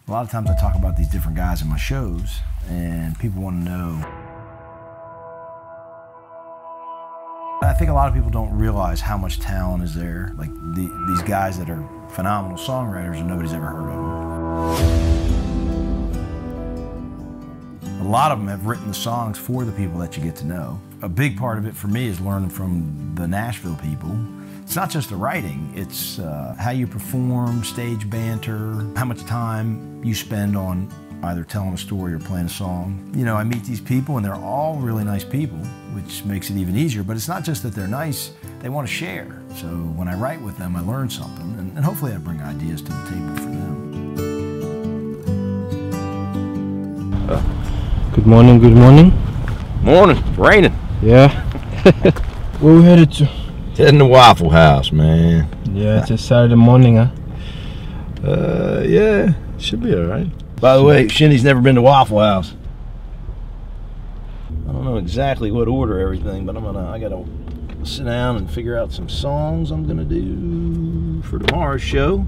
A lot of times I talk about these different guys in my shows, and people want to know. I think a lot of people don't realize how much talent is there. Like these guys that are phenomenal songwriters and nobody's ever heard of them. A lot of them have written the songs for the people that you get to know. A big part of it for me is learning from the Nashville people. It's not just the writing, it's how you perform, stage banter, how much time you spend on either telling a story or playing a song. You know, I meet these people and they're all really nice people, which makes it even easier, but it's not just that they're nice, they want to share. So when I write with them, I learn something, and hopefully I bring ideas to the table for them. Good morning, good morning. Morning, raining. Yeah. Where we headed to? Heading to Waffle House, man. Yeah, it's a Saturday morning, huh? Yeah, should be alright. By the way, Shindy's never been to Waffle House. I don't know exactly what order everything, but I gotta sit down and figure out some songs I'm gonna do for tomorrow's show.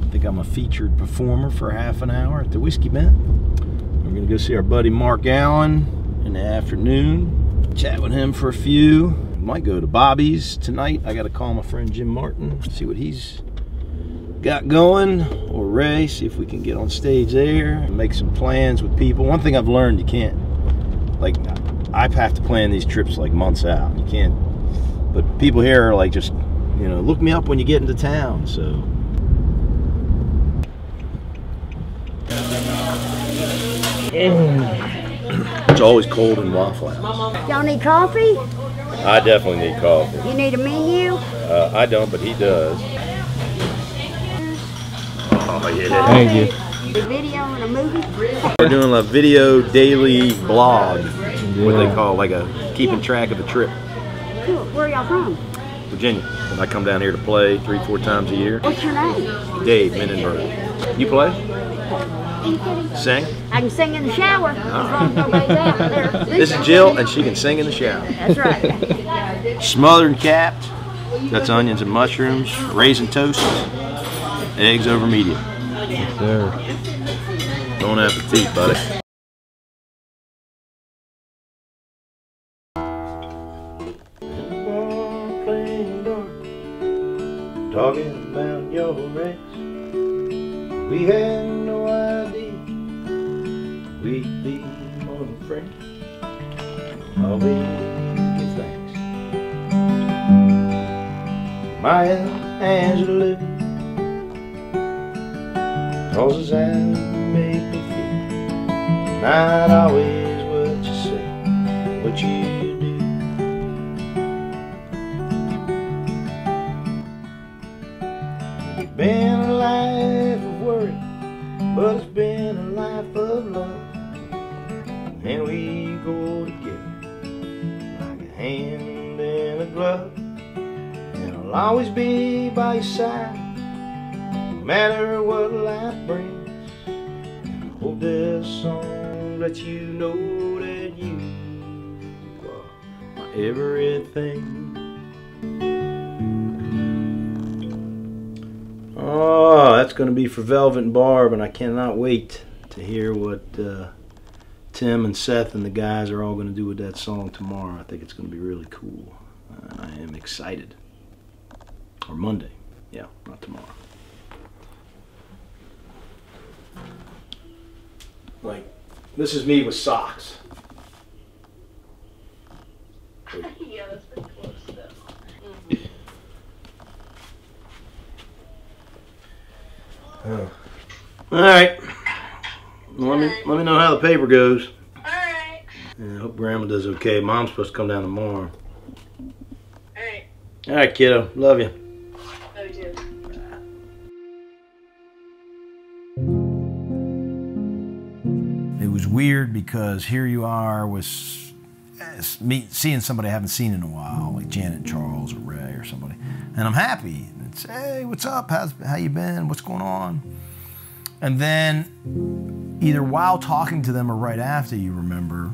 I think I'm a featured performer for half an hour at the Whiskey Bent. We're gonna go see our buddy Mark Allen in the afternoon, chat with him for a few. Might go to Bobby's tonight. I gotta call my friend Jim Martin, see what he's got going, or Ray, see if we can get on stage there and make some plans with people. One thing I've learned, you can't, like, I have to plan these trips like months out. You can't, but people here are like, just, you know, look me up when you get into town, so. It's always cold in Waffle House. Y'all need coffee? I definitely need coffee. You need a menu? I don't, but he does. Oh, yeah. Thank you. A video and a movie? We're doing a video daily blog, what they call, like a keeping track of the trip. Cool. Where are y'all from? Virginia. And I come down here to play 3-4 times a year. What's your name? Dave, Mininberg. You play? Sing? I can sing in the shower. As long as nobody's out there. This is Jill, and she can sing in the shower. That's right. Smothered and capped. That's onions and mushrooms, raisin toast, eggs over medium. Yes, sir. Bon appetit, buddy. Talking about your ex, we had no idea we'd be more than friends. I'll be give thanks. Maya Angelou, causes that make me feel not always what you say, what you do. It's been a life of worry, but it's been a life of love, and we go together like a hand in a glove, and I'll always be by your side no matter what life brings. And I hope this song lets you know that you are my everything. Oh, that's going to be for Velvet and Barb, and I cannot wait to hear what Tim and Seth and the guys are all going to do with that song tomorrow. I think it's going to be really cool. I am excited. Or Monday. Yeah, not tomorrow. Like, this is me with socks. Yeah, that's pretty close though. Oh. All right. Well, let me know how the paper goes. All right. Yeah, I hope Grandma does okay. Mom's supposed to come down tomorrow. All right. All right, kiddo. Love you. Oh, you too. It was weird because here you are with seeing somebody I haven't seen in a while, like Janet and Charles or Ray or somebody, and I'm happy. It's, hey, what's up? How you been? What's going on? And then either while talking to them or right after, you remember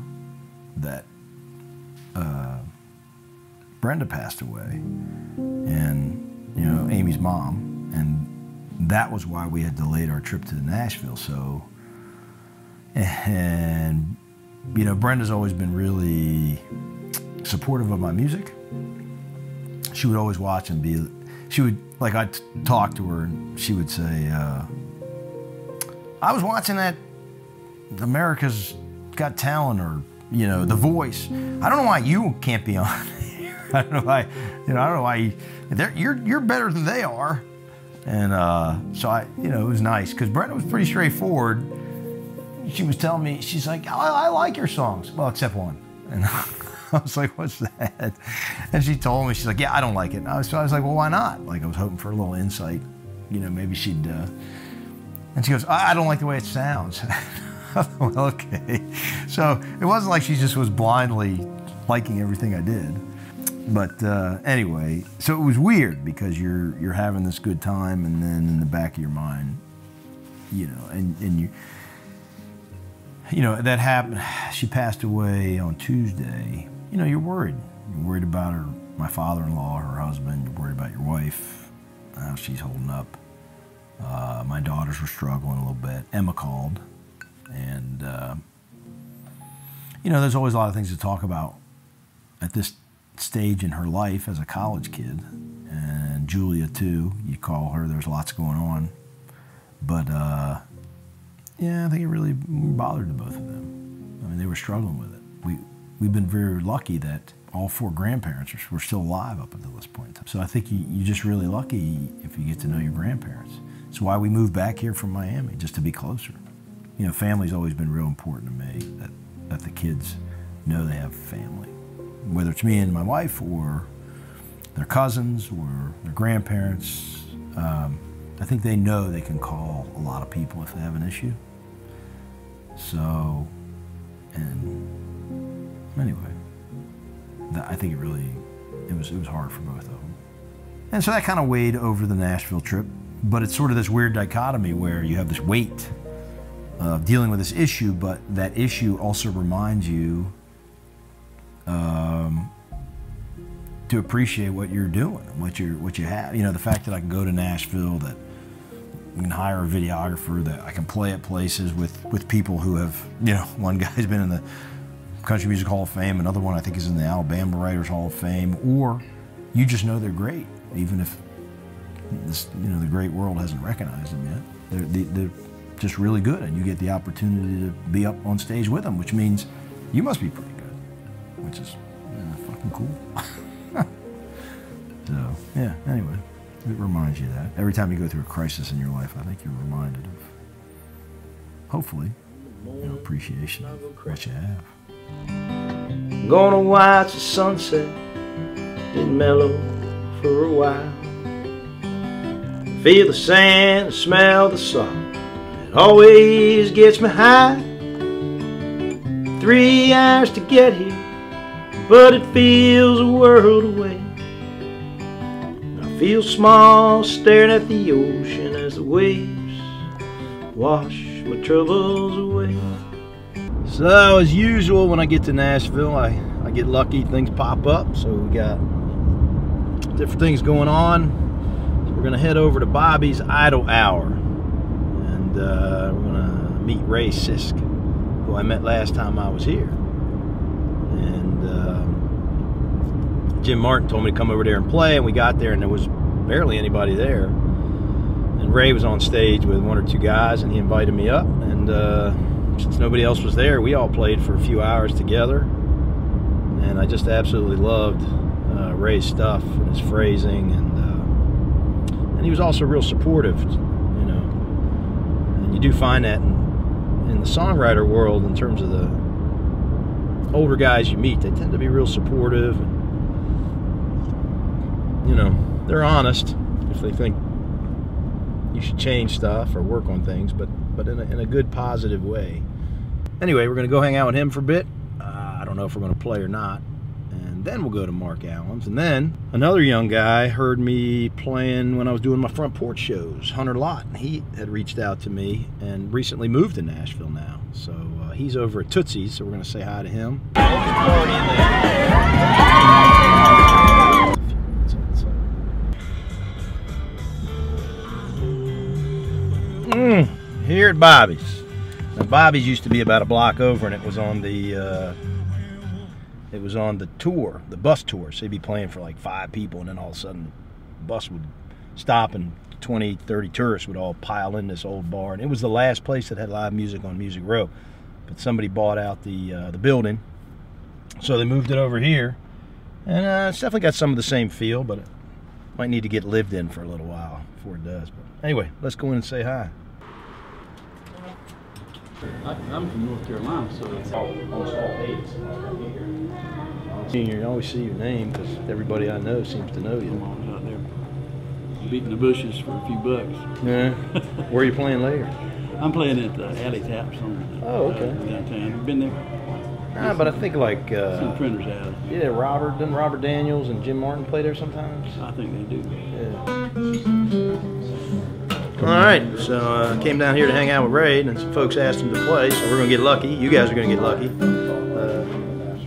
that Brenda passed away, and you know, Amy's mom, and that was why we had delayed our trip to Nashville. So, and you know, Brenda's always been really supportive of my music. She would always watch and be, she would, like, I'd talk to her and she would say, I was watching that America's Got Talent, or, you know, The Voice. I don't know why you can't be on here. I don't know why, you know, I don't know why you're better than they are. And so I, you know, it was nice because Brenda was pretty straightforward. She was telling me, she's like, I like your songs. Well, except one. And I was like, what's that? And she told me, she's like, yeah, I don't like it. And so I was like, well, why not? Like, I was hoping for a little insight. You know, maybe she'd, and she goes, I don't like the way it sounds. Well, okay. So it wasn't like she just was blindly liking everything I did. But anyway, so it was weird because you're having this good time, and then in the back of your mind, you know, and you know, that happened. She passed away on Tuesday. You know, you're worried. You're worried about her, my father-in-law, her husband. You're worried about your wife, how she's holding up. My daughters were struggling a little bit. Emma called, and you know, there's always a lot of things to talk about at this stage in her life as a college kid. And Julia too, you call her, there's lots going on. But yeah, I think it really bothered the both of them. I mean, they were struggling with it. We've been very lucky that all four grandparents were still alive up until this point in time. So I think you're just really lucky if you get to know your grandparents. It's why we moved back here from Miami, just to be closer. You know, family's always been real important to me, that the kids know they have family. Whether it's me and my wife, or their cousins, or their grandparents, I think they know they can call a lot of people if they have an issue. So, and anyway, I think it was hard for both of them. And so that kind of weighed over the Nashville trip, but it's sort of this weird dichotomy where you have this weight of dealing with this issue, but that issue also reminds you to appreciate what you're doing, what you have. You know, the fact that I can go to Nashville, that I can hire a videographer, that I can play at places with people who have, you know, one guy's been in the Country Music Hall of Fame, another one I think is in the Alabama Writers Hall of Fame, or you just know they're great, even if this, you know, the great world hasn't recognized them yet. They're just really good, and you get the opportunity to be up on stage with them, which means you must be pretty good, which is fucking cool. So, yeah, anyway, it reminds you that. Every time you go through a crisis in your life, I think you're reminded of, hopefully, you know, appreciation of what you have. I'm gonna watch the sunset and mellow for a while. Feel the sand, smell the salt. It always gets me high. 3 hours to get here, but it feels a world away. I feel small staring at the ocean as the waves wash my troubles away. So as usual, when I get to Nashville, I get lucky, things pop up. So we got different things going on. So we're gonna head over to Bobby's Idle Hour, and we're gonna meet Ray Sisk, who I met last time I was here. And Jim Martin told me to come over there and play, and we got there and there was barely anybody there. And Ray was on stage with 1 or 2 guys, and he invited me up, and since nobody else was there, we all played for a few hours together, and I just absolutely loved Ray's stuff and his phrasing, and he was also real supportive, you know. And you do find that in the songwriter world, in terms of the older guys you meet, they tend to be real supportive, and, you know, they're honest if they think you should change stuff or work on things, but in a good, positive way. Anyway, we're going to go hang out with him for a bit. I don't know if we're going to play or not. And then we'll go to Mark Allen's. And then another young guy heard me playing when I was doing my front porch shows, Hunter Lott. He had reached out to me and recently moved to Nashville now. So he's over at Tootsie's, so we're going to say hi to him. here at Bobby's. Now, Bobby's used to be about a block over, and it was on the tour, the bus tour. So he'd be playing for like 5 people, and then all of a sudden, the bus would stop, and 20, 30 tourists would all pile in this old bar. And it was the last place that had live music on Music Row. But somebody bought out the building, so they moved it over here, and it's definitely got some of the same feel, but it might need to get lived in for a little while before it does. But anyway, let's go in and say hi. I'm from North Carolina, so it's almost all eight. You always see your name because everybody I know seems to know you. I'm always out there beating the bushes for a few bucks. Yeah. Where are you playing later? I'm playing at Alley Taps on downtown. You've been there? Nah, but I think like Some Printer's Alley. yeah, Robert Daniels and Jim Martin play there sometimes. I think they do. Yeah. All right, so came down here to hang out with Ray, and some folks asked him to play, so we're gonna get lucky. You guys are gonna get lucky.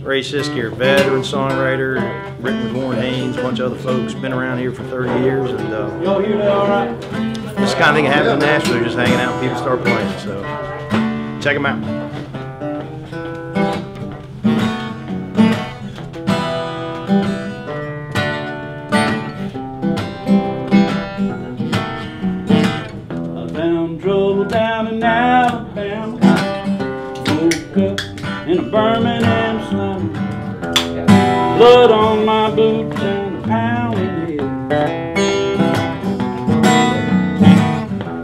Ray Siskey, veteran songwriter, written with Warren Haynes, a bunch of other folks, been around here for 30 years, and Y'all hear that all right? this kind of thing happens in Nashville. They're just hanging out, and people start playing. So check them out. I found trouble down in Alabama. Woke up in a Birmingham slum. Blood on my boots and a pounding head.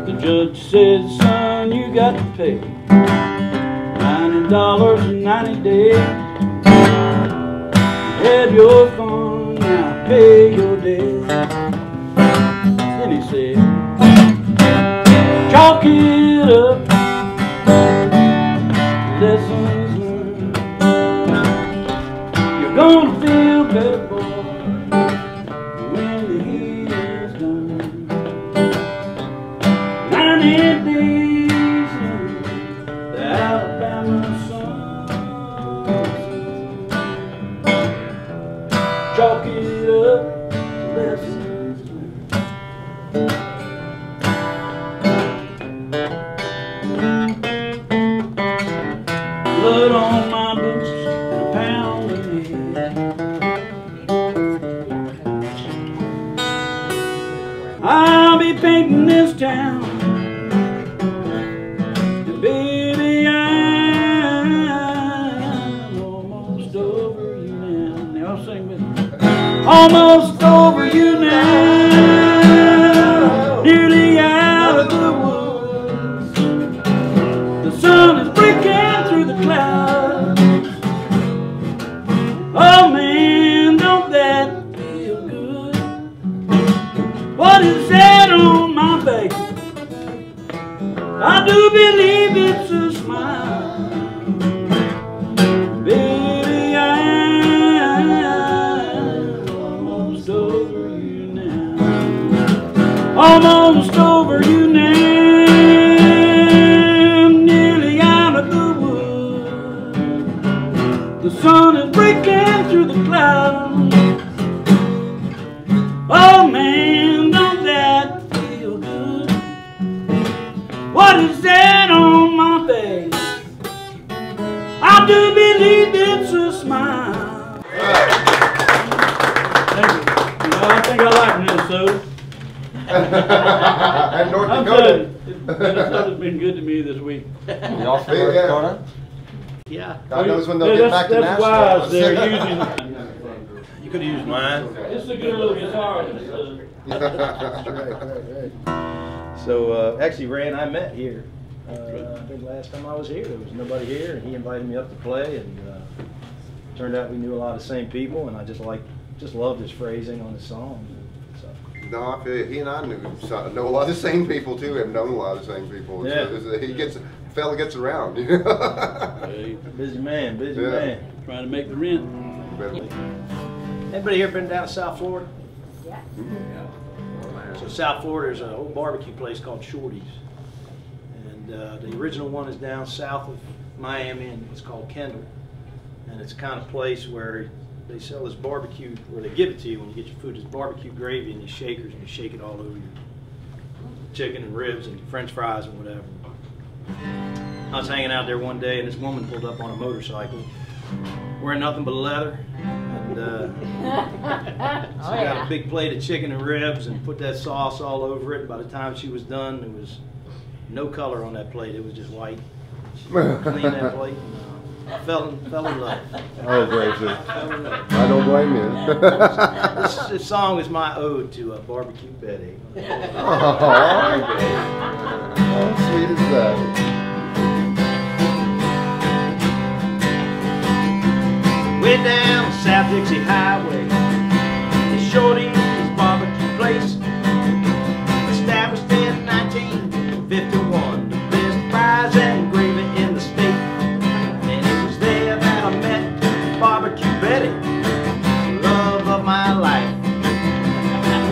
The judge said, son, you got to pay $90 in 90 days. Had your fun, now pay your debt. Then he said, chalk it up, lessons learned. You're gonna feel better, boy, when the heat is done. 90 days in the Alabama sun. Chalk it up, lessons learned. Blood on my boots and a pound of head. I'll be painting this town, and baby, I'm almost over you now. Now sing with me. Almost over you now, nearly out of the woods. The sun is breaking through the clouds. Oh man, don't that feel good? What is that on my face? I do believe it's a smile. Baby, I'm almost over you now. Almost over you now. Nearly out of the woods. The sun is breaking through the clouds. Oh man, don't that feel good? What is that on my face? I do believe it's a smile. Thank you. You know, I think I like Minnesota. And North I'm Dakota. telling you, Minnesota's been good to me this week. Y'all from North Dakota? Yeah. God knows when they'll get back to That's Nashville. wise. They're using. You could have used mine. It's a good little guitar. So actually, Ray and I met here. I think last time I was here, there was nobody here, and he invited me up to play, and turned out we knew a lot of the same people, and I just loved his phrasing on his songs. So. No, I feel you. He and I know a lot of the same people too. Have known a lot of the same people. Yeah. Fella gets around. Busy man, busy man. Trying to make the rent. Anybody here been down to South Florida? Yeah. So South Florida, there's an old barbecue place called Shorty's, and the original one is down south of Miami, and it's called Kendall, and it's the kind of place where they sell this barbecue, where they give it to you when you get your food, this barbecue gravy and these shakers, and you shake it all over your chicken and ribs and French fries and whatever. I was hanging out there one day, and this woman pulled up on a motorcycle, wearing nothing but leather, and she got a big plate of chicken and ribs and put that sauce all over it. And by the time she was done, there was no color on that plate. It was just white. She cleaned that plate. And, I fell in love. Oh, gracious. Fell in love. I don't blame you. This song is my ode to Barbecue Betty. Oh, how sweet is that? Way down South Dixie Highway, it's Shorty's barbecue place. Established in 1951, the best fries and gravy in the state. And it was there that I met Barbecue Betty, love of my life.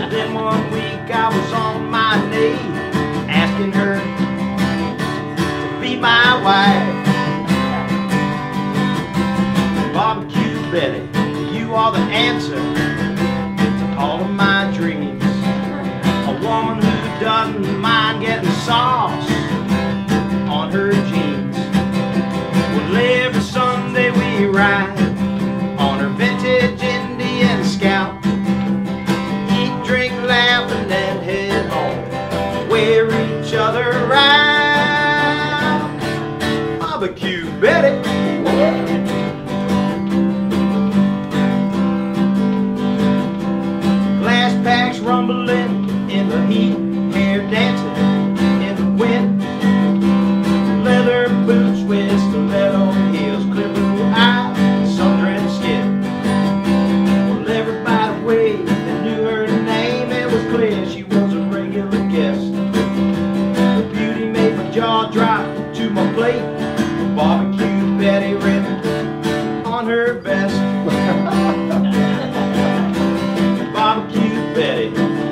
And then one week I was on my knee, asking her to be my wife. Barbecue Betty, you are the answer to all of my dreams. A woman who doesn't mind getting sauce on her jeans. Well, every Sunday we ride on her vintage Indian Scout. Eat, drink, laugh, and then head home. Wear each other out. Barbecue Betty. Packs rumbling in the heat, hair dancing in the wind. Leather boots with stiletto heels, clear blue eyes, sun-drenched skin. Well, everybody waved and knew her name. It was clear she was a regular guest. Her beauty made my jaw drop to my plate. Barbecue Betty written on her vest. Barbecue Betty,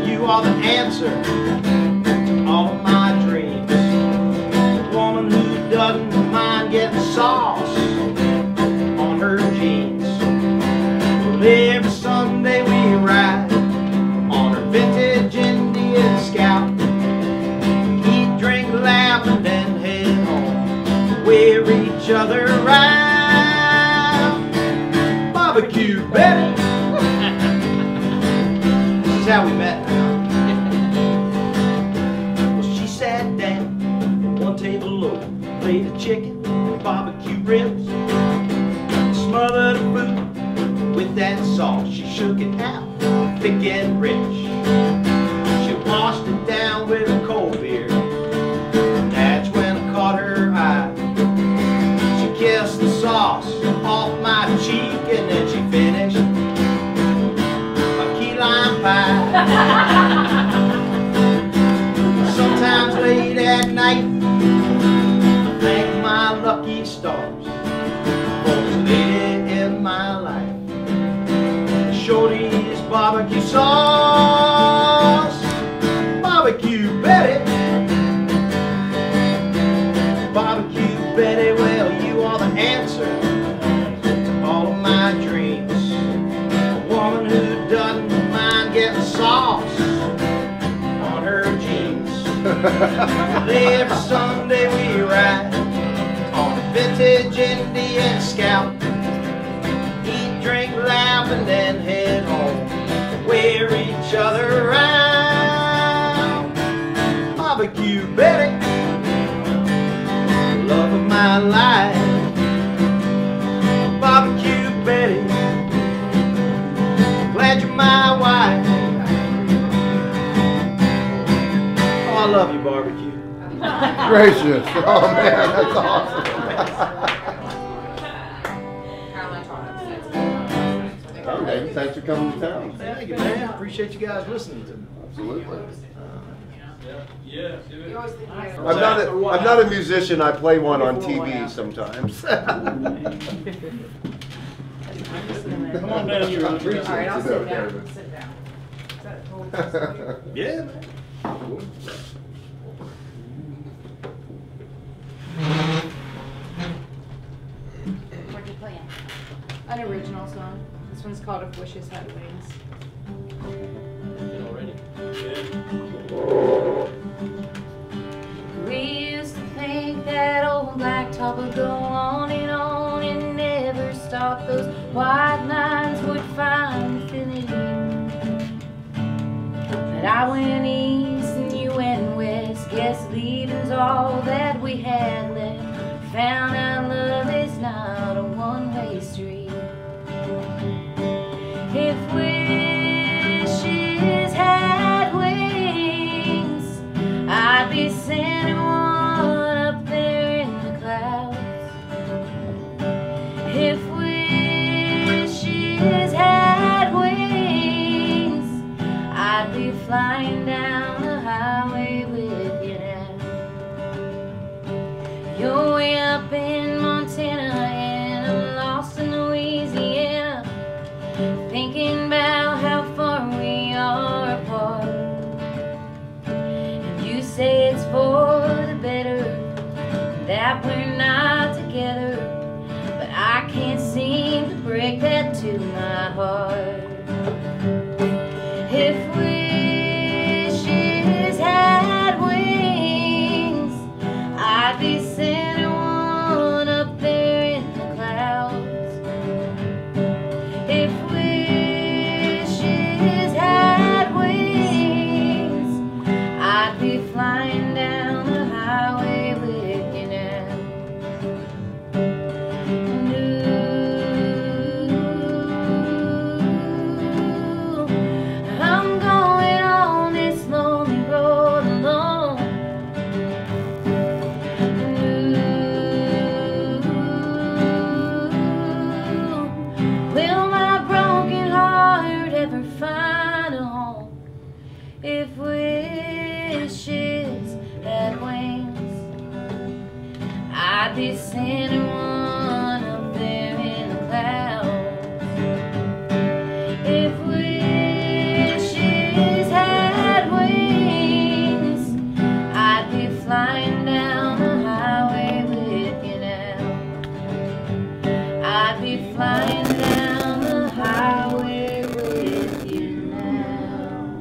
you are the answer to all of my dreams. A woman who doesn't mind getting sauce on her jeans. Well, every Sunday we ride on her vintage Indian Scout. Eat, drink, laugh, and then head home. Wear each other out. Barbecue Betty. This is how we met. Well, she sat down one table low, plate of chicken and barbecue ribs, smothered her food with that sauce. She shook it out, thick and rich. She washed it down with a cold beer. That's when I caught her eye. She kissed the sauce off my cheek, and then she finished lime pie. Sometimes late at night, I thank my lucky stars for this lady in my life. Shorty's barbecue sauce, Barbecue Betty. Barbecue Betty, well, you are the answer to all of my dreams. A woman who doesn't getting sauce on her jeans. Every Sunday we ride on a vintage Indian Scout. Eat, drink, laugh, and then head home. Wear each other out. Barbecue Betty, love of my life. Barbecue Betty, glad you're my wife. Oh, I love you, Barbecue. Gracious. Oh, man, that's awesome. Hey, thanks for coming to town. Thank you, man. Appreciate you guys listening to me. Absolutely. Yeah. I'm not a musician. I play one on TV sometimes. Come on down here. All right, I'll sit down. Sit down. Yeah, man. What you playing? An original song. This one's called If Wishes Had Wings. We used to think that blacktop would go on and never stop. Those white lines would find infinity. But I went east and you went west. Guess leaving's all that we had left. Found out love is not a one-way street. If wishes had wings, I'd be sending one up there in the clouds. If wishes had wings, I'd be flying down the highway with you now. You're way up in Montana and I'm lost in Louisiana, thinking about how far we are apart. And you say it's for the better that we're not together, but I can't seem to break that to my heart. If wishes had wings, I'd be sending one up there in the clouds. If wishes had wings, I'd be flying down the highway with you now. And ooh, I'm going on this lonely road alone. And ooh, will my broken heart ever find a home? If wishes had wings, I'd be sending one up there in the clouds. If wishes had wings, I'd be flying down the highway with you now. I'd be flying down the highway with you now.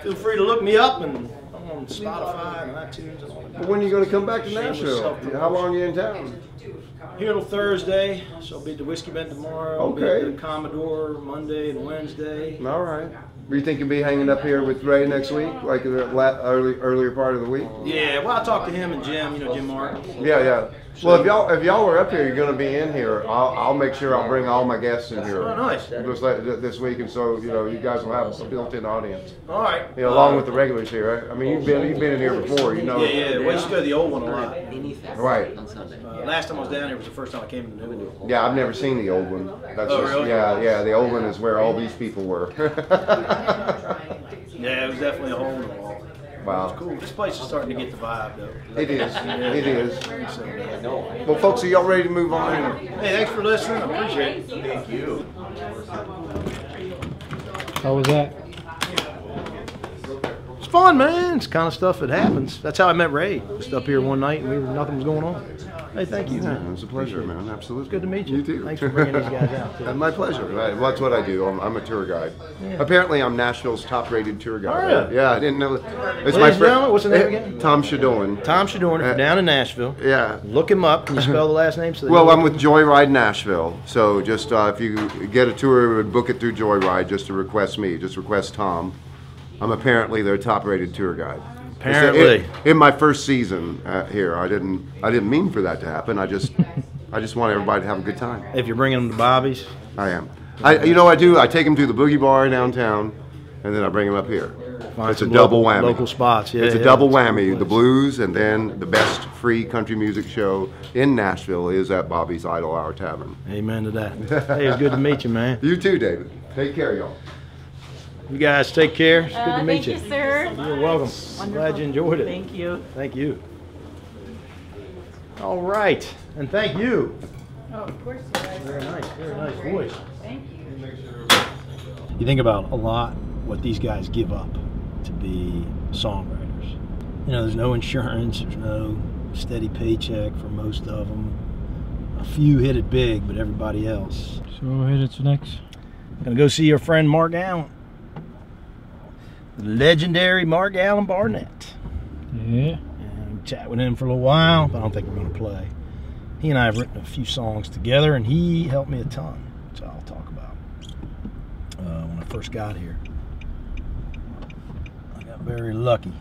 Feel free to look me up, and I'm on Spotify and iTunes and all that. But when are you going to come back to Shameless Nashville? self-promotion. How long are you in town? Here till Thursday, so I'll be at the Whiskey Bend tomorrow. I'll be Okay. at the Commodore Monday and Wednesday. All right. Were you thinking of be hanging up here with Ray next week, like the earlier part of the week? Yeah, well, I talked to him and Jim, Jim Martin. Yeah, yeah. Well, if y'all were up here, you're going to be in here. I'll make sure I'll bring all my guests in here. Oh, nice. Just like this week, and so you guys will have a built-in audience. All right. Along with the regulars here. Right? I mean, you've been in here before, Yeah, yeah. We used to go to the old one a lot. Right. Last time I was down here was the first time I came to the new one. Yeah, I've never seen the old one. That's Oh, just, really? Yeah. The old one is where all these people were. Yeah, it was definitely a hole in the wall. Wow. It's cool. This place is starting to get the vibe, though. It is. It is. So, Well, folks, are y'all ready to move on? hey, thanks for listening. I appreciate it. Thank you. How was that? It's fun, man. It's the kind of stuff that happens. That's how I met Ray. Just up here one night and nothing was going on. Hey, thank you. Yeah, Man. it was a pleasure, man. Absolutely. It's good to meet you. You too. Thanks for bringing these guys out, too. My pleasure. Well, that's what I do. I'm a tour guide. Apparently, I'm Nashville's top-rated tour guide. Oh, yeah? Yeah, I didn't know. It's Ladies my and friend. gentlemen, what's the name again? Tom Shadorn. Tom Shadorn, if you're down in Nashville. Yeah. Look him up. Can you spell the last name? So Well, I'm with Joyride Nashville. So just if you get a tour, book it through Joyride. Just to request me. Just request Tom. I'm apparently their top-rated tour guide. Apparently. In my first season here, I didn't mean for that to happen. I just want everybody to have a good time. If you're bringing them to Bobby's. I am. I do. I take them to the Boogie Bar downtown, and then I bring them up here. It's a double whammy. Local spots, yeah. It's a double whammy. The blues, and then the best free country music show in Nashville is at Bobby's Idle Hour Tavern. Amen to that. Hey, it's good to meet you, man. You too, David. Take care, y'all. You guys take care. It's good to meet Thank you, sir. You're welcome. Glad you enjoyed it. Thank you. Thank you. All right, and thank you. Oh, of course you guys. Very nice voice. Thank you. You think about a lot what these guys give up to be songwriters. There's no insurance, there's no steady paycheck for most of them. A few hit it big, but everybody else. So we're headed to next. Gonna go see your friend Mark Allen. the legendary Mark Allen Barnett. Yeah. And chat with him for a little while, but I don't think we're going to play. He and I have written a few songs together, and he helped me a ton, which I'll talk about. When I first got here, I got very lucky.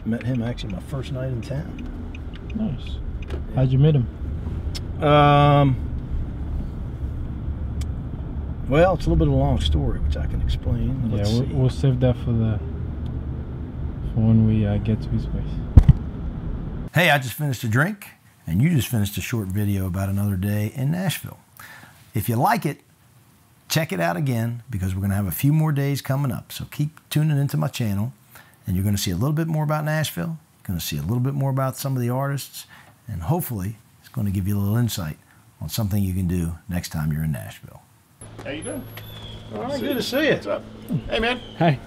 Met him actually my first night in town. Nice. How'd you meet him? Well, it's a little bit of a long story, which I can explain. Yeah, Let's see. we'll save that for when we get to his place. Hey, I just finished a drink, and you just finished a short video about another day in Nashville. If you like it, check it out again, because we're going to have a few more days coming up. So keep tuning into my channel, and you're going to see a little bit more about Nashville. You're going to see a little bit more about some of the artists, and hopefully it's going to give you a little insight on something you can do next time you're in Nashville. How you doing? All right, good to see you. What's up? Hey, man. Hi.